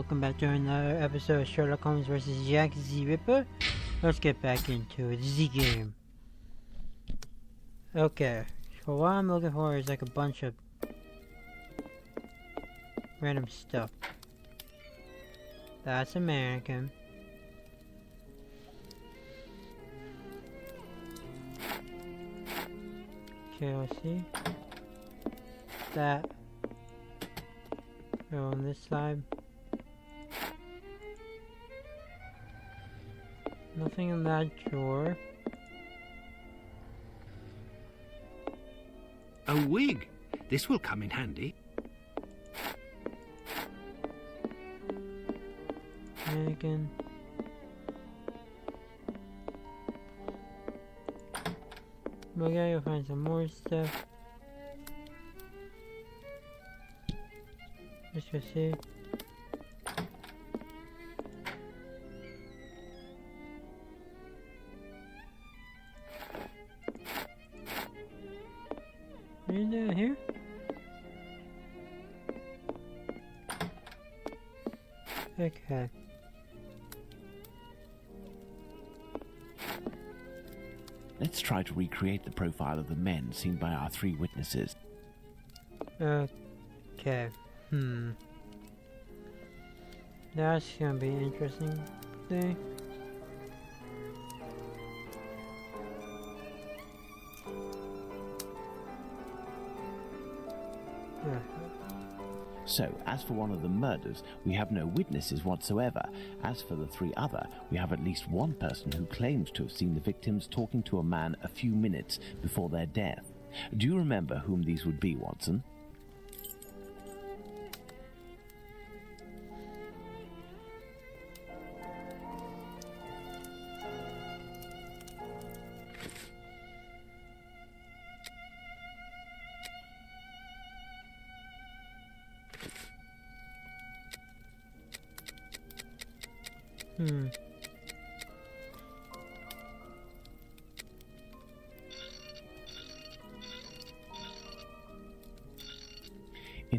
welcome back to another episode of Sherlock Holmes vs. Jack the Ripper. Let's get back into it. The game. Okay, so what I'm looking for is like a bunch of random stuff. That's a mannequin. Okay, let's see. That. Go on this side. Nothing in that drawer. A wig. This will come in handy. Mannequin. We gotta find some more stuff. Let's go see. What are you doing here? Okay. Let's try to recreate the profile of the men seen by our three witnesses. Okay. That's gonna be an interesting thing. So, as for one of the murders, we have no witnesses whatsoever. As for the three other, we have at least one person who claims to have seen the victims talking to a man a few minutes before their death. Do you remember whom these would be, Watson?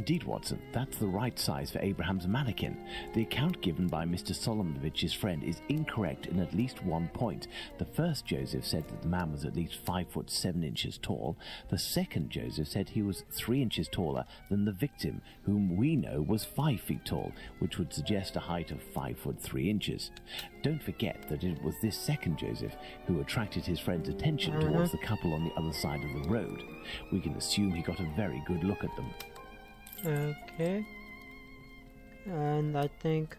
Indeed, Watson, that's the right size for Abraham's mannequin. The account given by Mr. Solomonovich's friend is incorrect in at least one point. The first Joseph said that the man was at least 5 foot 7 inches tall. The second Joseph said he was 3 inches taller than the victim, whom we know was 5 feet tall, which would suggest a height of 5 foot 3 inches. Don't forget that it was this second Joseph who attracted his friend's attention towards the couple on the other side of the road. We can assume he got a very good look at them. Okay. And I think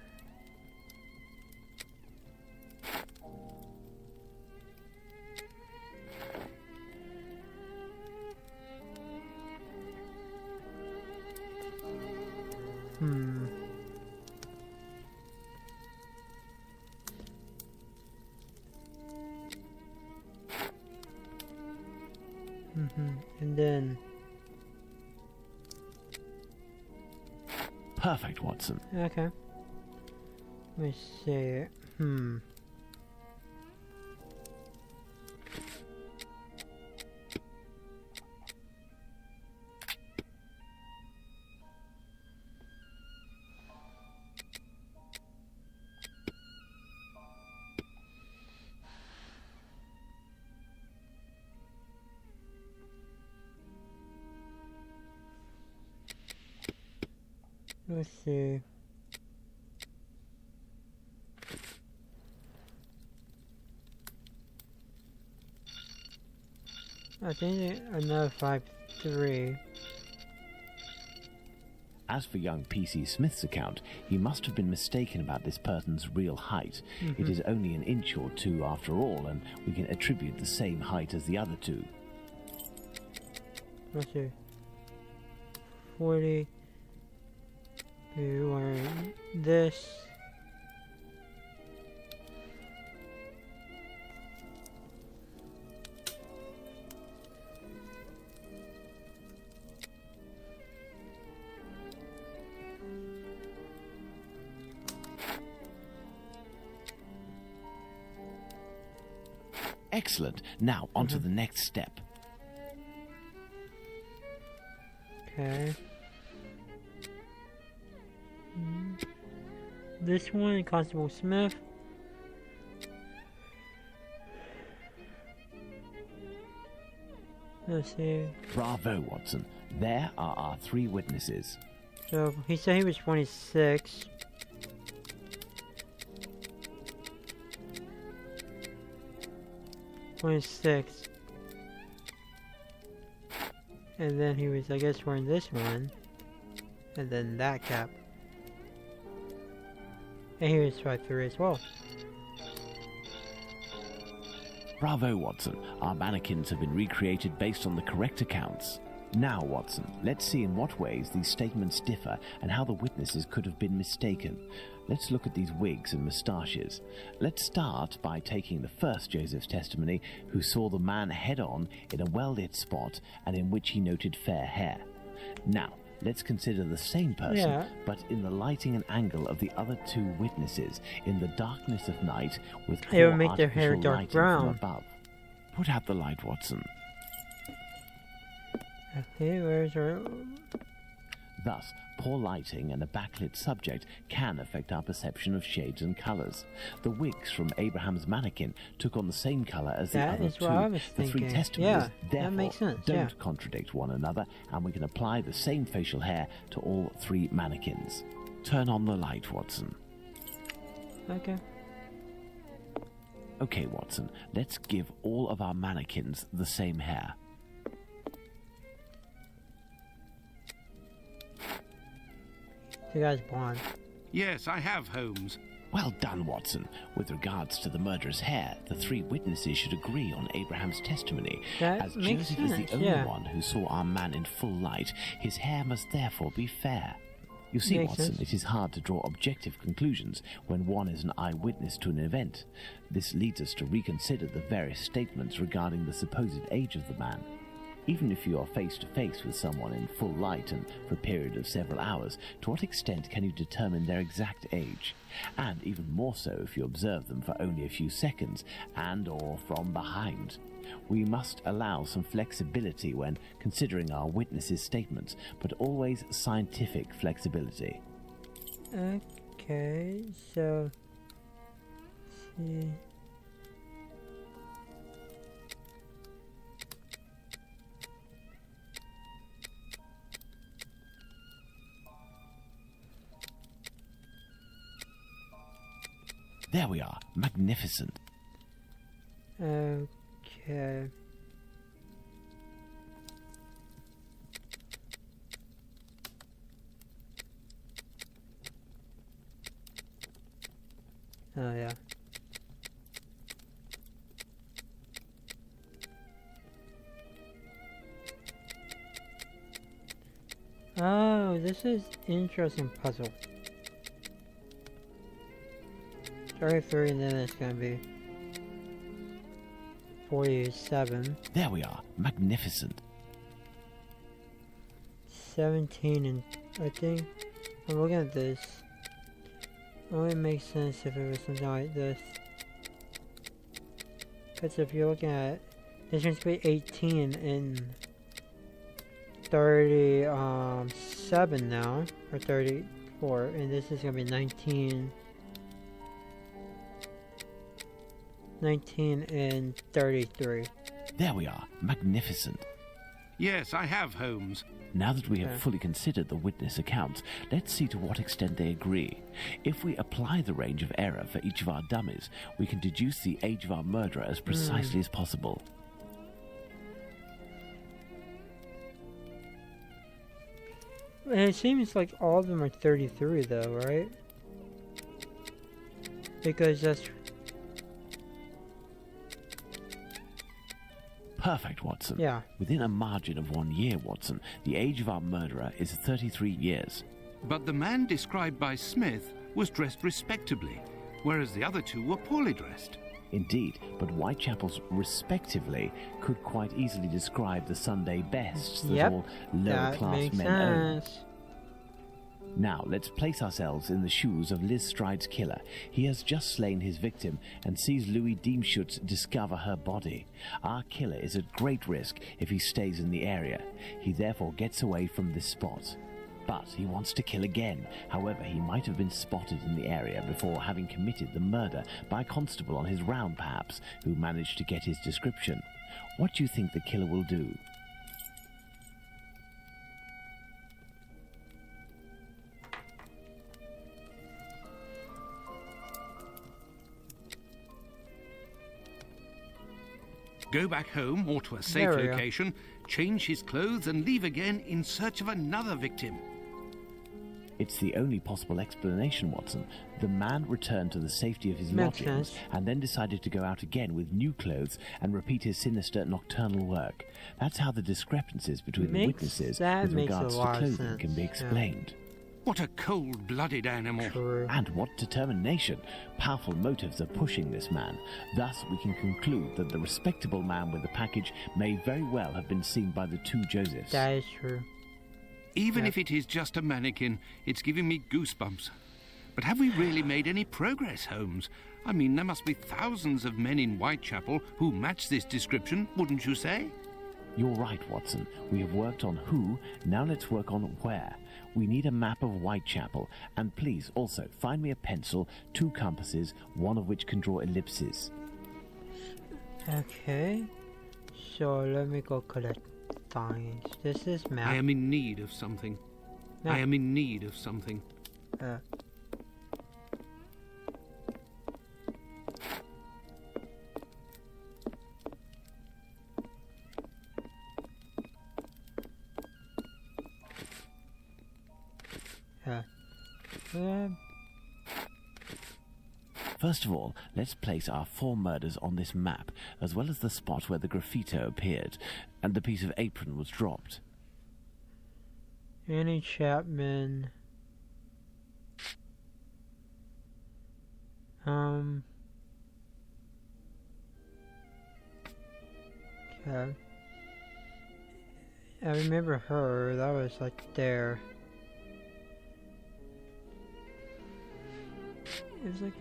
and then Perfect, Watson. okay. Let me see. Let's see. I think another 5'3". As for young P.C. Smith's account, he must have been mistaken about this person's real height. It is only an inch or two after all, and we can attribute the same height as the other two. Let's see. 40. You are this. Excellent. Now, on to the next step. Okay. this one, Constable Smith. Let's see. Bravo, Watson. There are our 3 witnesses. So he said he was 26. And then he was, I guess, wearing this one. And then that cap. And he was 5'3" as well. Bravo, Watson. Our mannequins have been recreated based on the correct accounts. Now, Watson, let's see in what ways these statements differ and how the witnesses could have been mistaken. Let's look at these wigs and moustaches. Let's start by taking the first Joseph's testimony, who saw the man head-on in a well-lit spot and in which he noted fair hair. Now, let's consider the same person, but in the lighting and angle of the other 2 witnesses, in the darkness of night, with It would poor make their hair artificial dark lighting brown. from above. Put out the light, Watson. Okay, where's our... Thus, poor lighting and a backlit subject can affect our perception of shades and colours. The wigs from Abraham's mannequin took on the same colour as the That other is 2. what I was The 3 thinking. testimonies, Yeah, therefore, that makes sense, don't contradict one another, and we can apply the same facial hair to all 3 mannequins. Turn on the light, Watson. Okay. Okay, Watson, let's give all of our mannequins the same hair. The guy's blonde. Yes, I have, Holmes. Well done, Watson. With regards to the murderer's hair, the 3 witnesses should agree on Abraham's testimony. That As makes Joseph is sense, the only yeah. one who saw our man in full light, his hair must therefore be fair. You see, Makes Watson, sense. it is hard to draw objective conclusions when one is an eyewitness to an event. This leads us to reconsider the various statements regarding the supposed age of the man. Even if you are face to face with someone in full light and for a period of several hours, to what extent can you determine their exact age? And even more so if you observe them for only a few seconds and or from behind. We must allow some flexibility when considering our witnesses' statements, but always scientific flexibility. Okay, so... let's see... There we are. Magnificent. Okay. Oh, yeah. Oh, this is interesting puzzle. 33 and then it's gonna be 47. There we are. Magnificent. 17 and I think I'm looking at this. It only makes sense if it was something like this. Because if you're looking at this one's be 18 and 37 now, or 34, and this is gonna be 19 and 33. There we are. Magnificent. Yes, I have, Holmes. Now that we have Okay. fully considered the witness accounts, let's see to what extent they agree. If we apply the range of error for each of our dummies, we can deduce the age of our murderer as precisely as possible. And it seems like all of them are 33 though, right? Because that's... Perfect, Watson. yeah. Within a margin of 1 year, Watson, the age of our murderer is 33 years. But the man described by Smith was dressed respectably, whereas the other 2 were poorly dressed. Indeed, but Whitechapel's respectively could quite easily describe the Sunday bests that Yep, all that lower-class makes men own. sense. Now, let's place ourselves in the shoes of Liz Stride's killer. He has just slain his victim and sees Louis Diemschutz discover her body. Our killer is at great risk if he stays in the area. He therefore gets away from this spot. But he wants to kill again. However, he might have been spotted in the area before having committed the murder by a constable on his round, perhaps, who managed to get his description. What do you think the killer will do? Go back home or to a safe There we go. location, change his clothes and leave again in search of another victim. It's the only possible explanation, Watson. The man returned to the safety of his Makes lodgings sense. and then decided to go out again with new clothes and repeat his sinister nocturnal work. That's how the discrepancies between the witnesses with makes a regards to lot of clothing sense, can be yeah. explained. What a cold-blooded animal. True. And what determination! Powerful motives are pushing this man. Thus, we can conclude that the respectable man with the package may very well have been seen by the two Josephs. That is true. Even Yeah. if it is just a mannequin, it's giving me goosebumps. But have we really made any progress, Holmes? I mean, there must be thousands of men in Whitechapel who match this description, wouldn't you say? You're right, Watson. We have worked on who, now let's work on where. We need a map of Whitechapel, and please also find me a pencil, 2 compasses, one of which can draw ellipses. Okay. So let me go collect things. This is map. I am in need of something. Map. I am in need of something. Uh, First of all, let's place our 4 murders on this map, as well as the spot where the graffito appeared, and the piece of apron was dropped. Annie Chapman. Okay. I remember her. That was like there. It was like.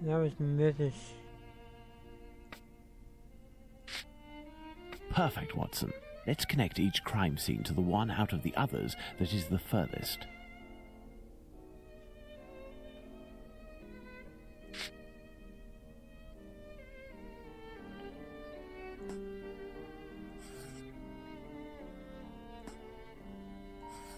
That was Mrs. Perfect, Watson. Let's connect each crime scene to the one out of the others that is the furthest.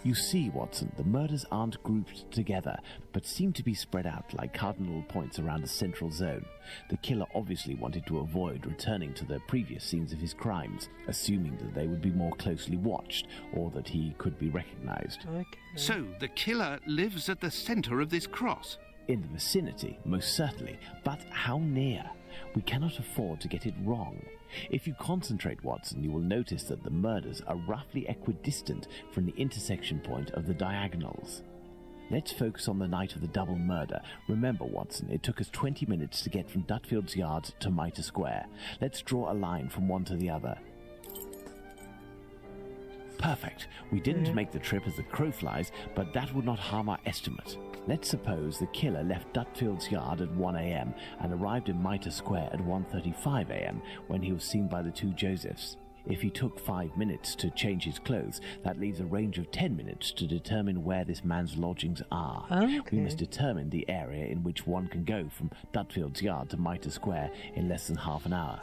You see, Watson, the murders aren't grouped together, but seem to be spread out like cardinal points around a central zone. The killer obviously wanted to avoid returning to the previous scenes of his crimes, assuming that they would be more closely watched, or that he could be recognized. Okay. So, the killer lives at the center of this cross. In the vicinity, most certainly, but how near? We cannot afford to get it wrong. If you concentrate, Watson, you will notice that the murders are roughly equidistant from the intersection point of the diagonals. Let's focus on the night of the double murder. Remember, Watson, it took us 20 minutes to get from Dutfield's Yard to Mitre Square. Let's draw a line from one to the other. Perfect. We didn't make the trip as the crow flies, but that would not harm our estimate. Let's suppose the killer left Dutfield's Yard at 1 a.m. and arrived in Mitre Square at 1:35 a.m. when he was seen by the two Josephs. If he took 5 minutes to change his clothes, that leaves a range of 10 minutes to determine where this man's lodgings are. Okay. We must determine the area in which one can go from Dutfield's Yard to Mitre Square in less than half an hour.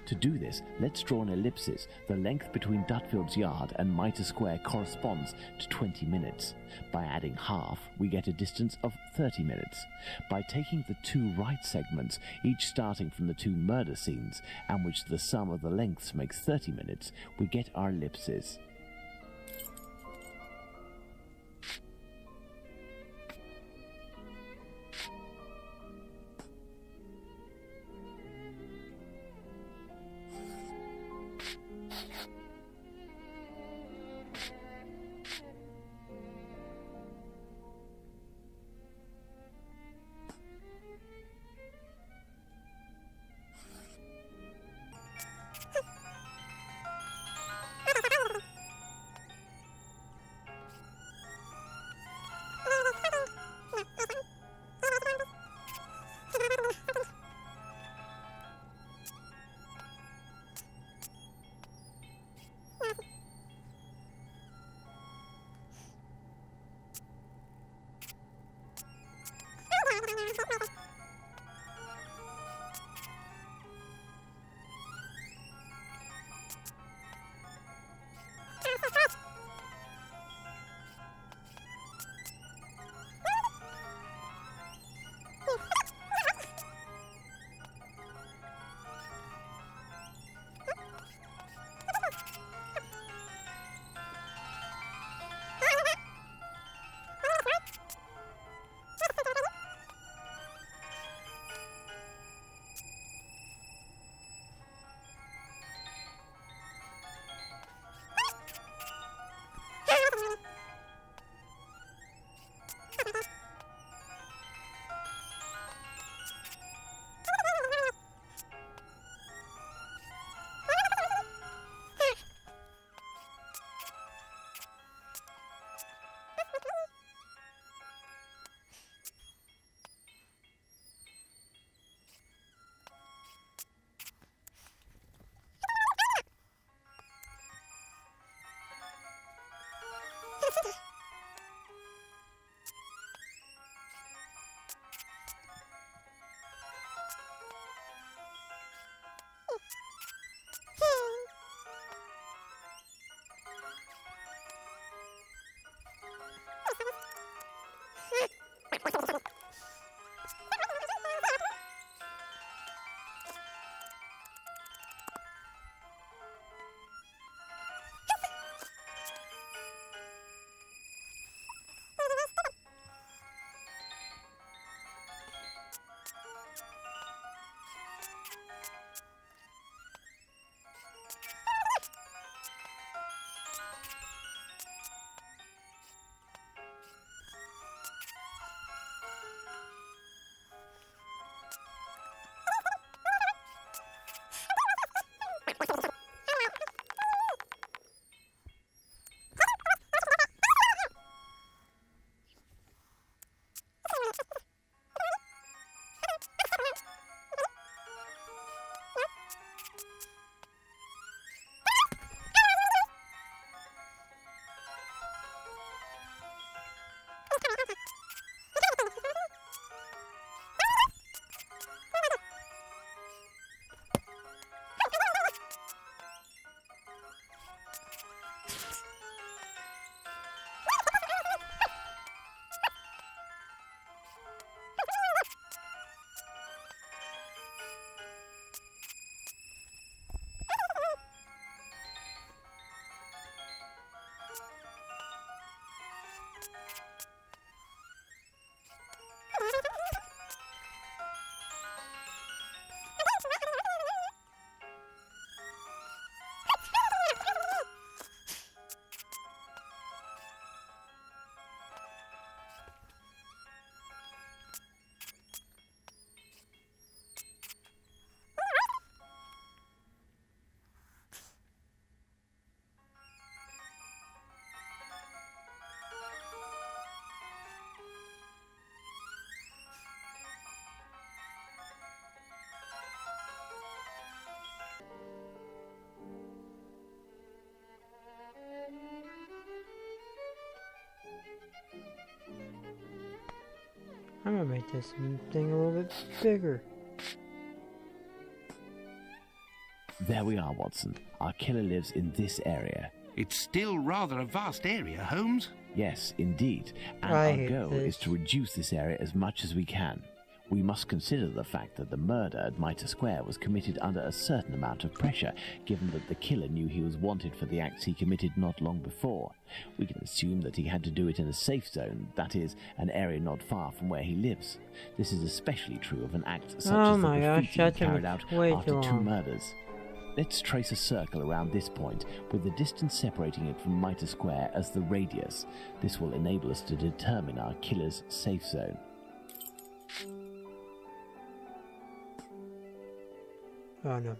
To do this, let's draw an ellipsis. The length between Dutfield's Yard and Mitre Square corresponds to 20 minutes. By adding half, we get a distance of 30 minutes. By taking the 2 right segments, each starting from the 2 murder scenes, and which the sum of the lengths makes 30 minutes, we get our ellipses. I'm gonna make this thing a little bit bigger. There we are, Watson. Our killer lives in this area. It's still rather a vast area, Holmes. Yes, indeed. And I our hate goal this. is to reduce this area as much as we can. We must consider the fact that the murder at Mitre Square was committed under a certain amount of pressure, given that the killer knew he was wanted for the acts he committed not long before. We can assume that he had to do it in a safe zone, that is, an area not far from where he lives. This is especially true of an act such Oh as the my gosh, graffiti that's carried out way after too two long. murders. Let's trace a circle around this point, with the distance separating it from Mitre Square as the radius. This will enable us to determine our killer's safe zone. Oh no.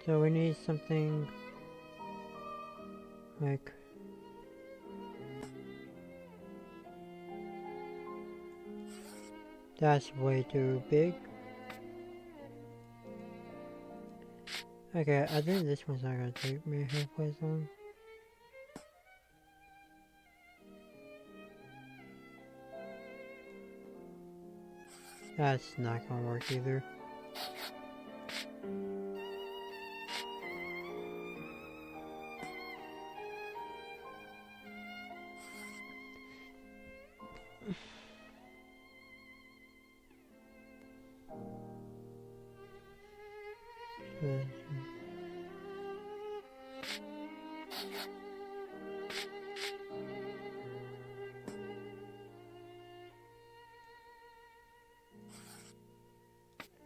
So we need something like that's way too big. Okay, I think this one's not gonna take me halfway as long. That's not gonna work either.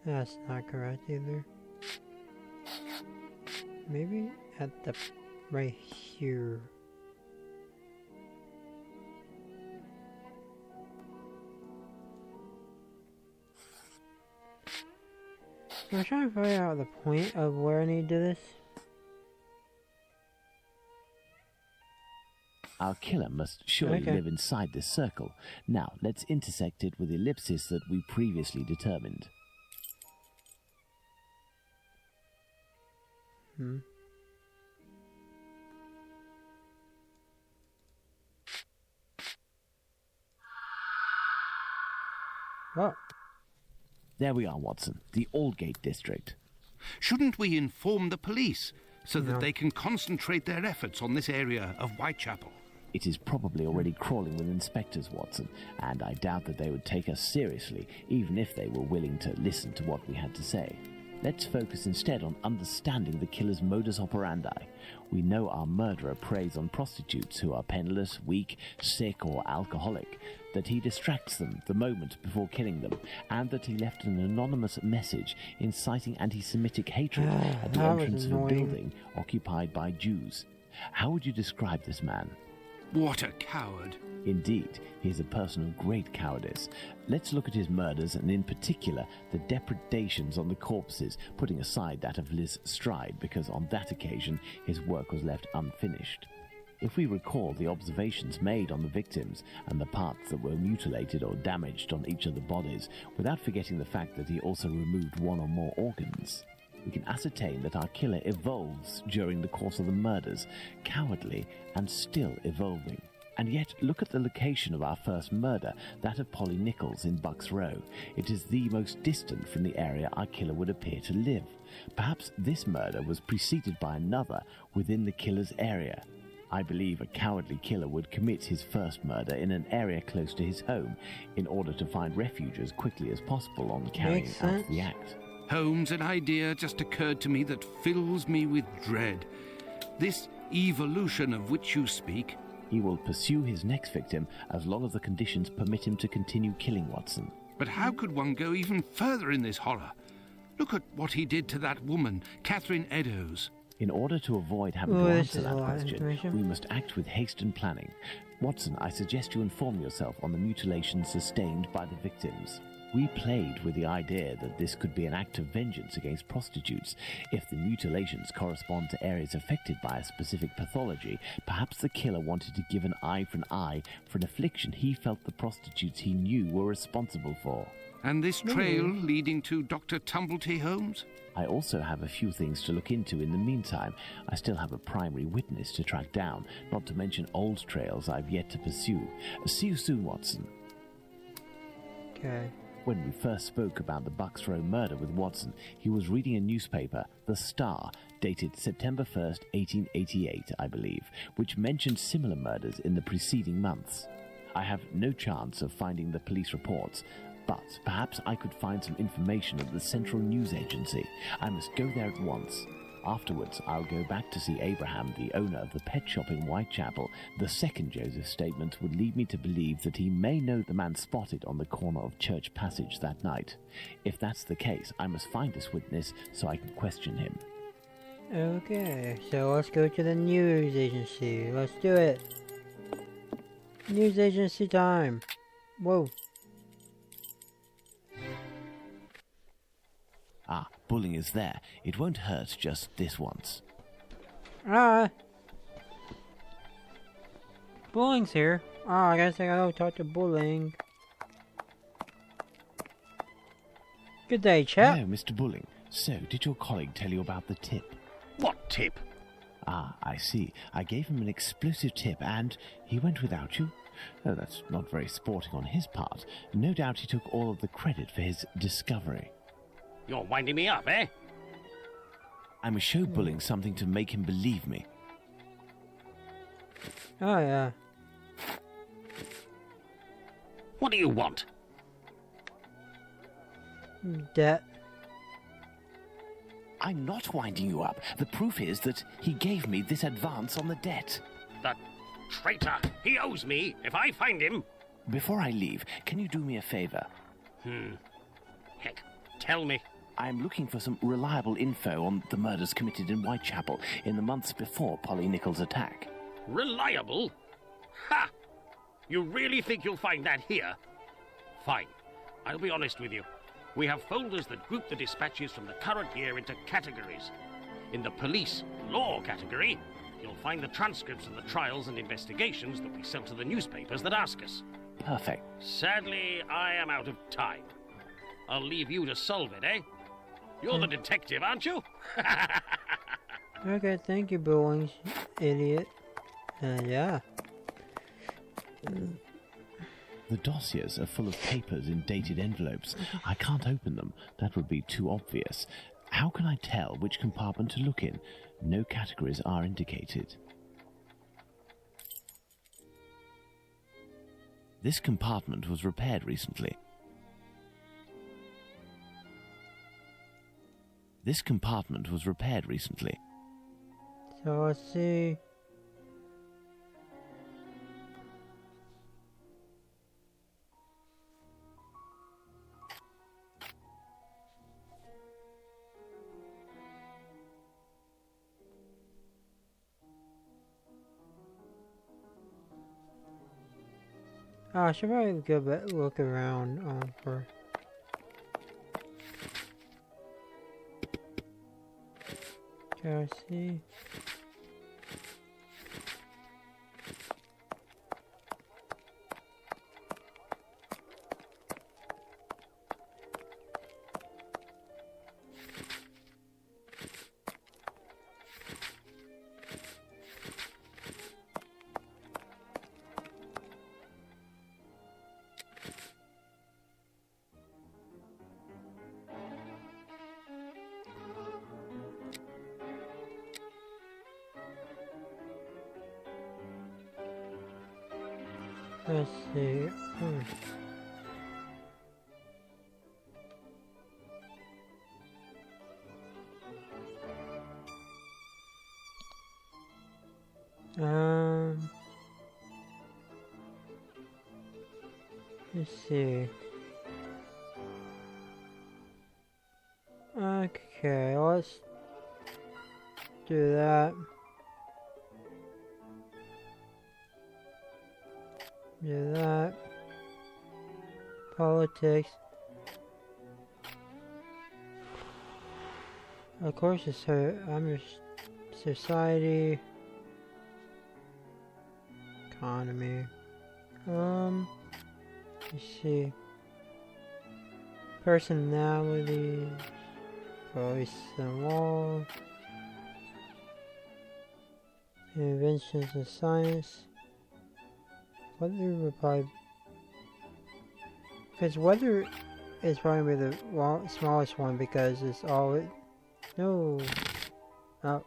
That's not correct either. Maybe at the right here. I'm trying to figure out the point of where I need to do this. Our killer must surely Okay. live inside this circle. Now, let's intersect it with the ellipsis that we previously determined. Oh, There we are, Watson, the Aldgate district. Shouldn't we inform the police so that No. they can concentrate their efforts on this area of Whitechapel? It is probably already crawling with inspectors, Watson, and I doubt that they would take us seriously, even if they were willing to listen to what we had to say. Let's focus instead on understanding the killer's modus operandi. We know our murderer preys on prostitutes who are penniless, weak, sick, or alcoholic, that he distracts them the moment before killing them, and that he left an anonymous message inciting anti-Semitic hatred at the that was entrance of a annoying. building occupied by Jews. How would you describe this man? What a coward. Indeed, he is a person of great cowardice. Let's look at his murders, and in particular, the depredations on the corpses, putting aside that of Liz Stride, because on that occasion his work was left unfinished. If we recall the observations made on the victims and the parts that were mutilated or damaged on each of the bodies, without forgetting the fact that he also removed one or more organs, we can ascertain that our killer evolves during the course of the murders, cowardly and still evolving. And yet, look at the location of our first murder, that of Polly Nichols in Bucks Row. It is the most distant from the area our killer would appear to live. Perhaps this murder was preceded by another within the killer's area. I believe a cowardly killer would commit his first murder in an area close to his home in order to find refuge as quickly as possible on carrying Makes out sense. the act. Holmes, an idea just occurred to me that fills me with dread. This evolution of which you speak. He will pursue his next victim as long as the conditions permit him to continue killing Watson. But how could one go even further in this horror? Look at what he did to that woman, Catherine Eddowes. In order to avoid having Ooh, to this answer is a that lot of question, information. we must act with haste and planning. Watson, I suggest you inform yourself on the mutilations sustained by the victims. We played with the idea that this could be an act of vengeance against prostitutes. If the mutilations correspond to areas affected by a specific pathology, perhaps the killer wanted to give an eye for an affliction he felt the prostitutes he knew were responsible for. And this trail leading to Dr. Tumblety Holmes? I also have a few things to look into in the meantime. I still have a primary witness to track down, not to mention old trails I've yet to pursue. See you soon, Watson. Okay. When we first spoke about the Bucks Row murder with Watson, he was reading a newspaper, The Star, dated September 1st, 1888, I believe, which mentioned similar murders in the preceding months. I have no chance of finding the police reports, but perhaps I could find some information at the Central News Agency. I must go there at once. Afterwards, I'll go back to see Abraham, the owner of the pet shop in Whitechapel. The second Joseph's statement would lead me to believe that he may know the man spotted on the corner of Church Passage that night. If that's the case, I must find this witness so I can question him. Okay, so let's go to the news agency. Let's do it. News agency time. Whoa. Ah, Bulling is there. It won't hurt just this once. Ah. Bulling's here. Oh, I guess I gotta talk to Bulling. Good day, chap. Hello, Mr. Bulling. So, did your colleague tell you about the tip? What tip? Ah, I see. I gave him an explosive tip and he went without you? Oh, that's not very sporting on his part. No doubt he took all of the credit for his discovery. You're winding me up, eh? I must show Bulling something to make him believe me. Oh, yeah. What do you want? Debt. I'm not winding you up. The proof is that he gave me this advance on the debt. The traitor! He owes me if I find him. Before I leave, can you do me a favor? Heck, tell me. I'm looking for some reliable info on the murders committed in Whitechapel in the months before Polly Nichols' attack. Reliable? Ha! You really think you'll find that here? Fine. I'll be honest with you. We have folders that group the dispatches from the current year into categories. In the police law category, you'll find the transcripts of the trials and investigations that we sell to the newspapers that ask us. Perfect. Sadly, I am out of time. I'll leave you to solve it, eh? You're the detective, aren't you? Okay, thank you, Bulling, idiot. Yeah. The dossiers are full of papers in dated envelopes. I can't open them. That would be too obvious. How can I tell which compartment to look in? No categories are indicated. This compartment was repaired recently. This compartment was repaired recently. So let's see. Oh, I should probably go back, look around for. Okay, let's see. Let's see. Let's see. Okay, let's do that. Do that. Politics. Of course, it's her. I'm just society. Economy. Let's see. Personality. Voice and wall. Inventions and science. Weather would probably. Because weather is probably the smallest one because it's all. No. Oh.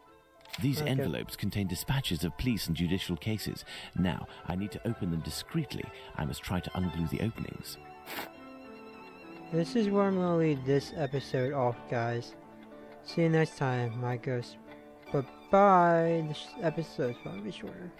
These Okay. envelopes contain dispatches of police and judicial cases. Now, I need to open them discreetly. I must try to unglue the openings. This is where I'm going to leave this episode off, guys. See you next time, my ghost. Bye-bye. This episode's probably shorter.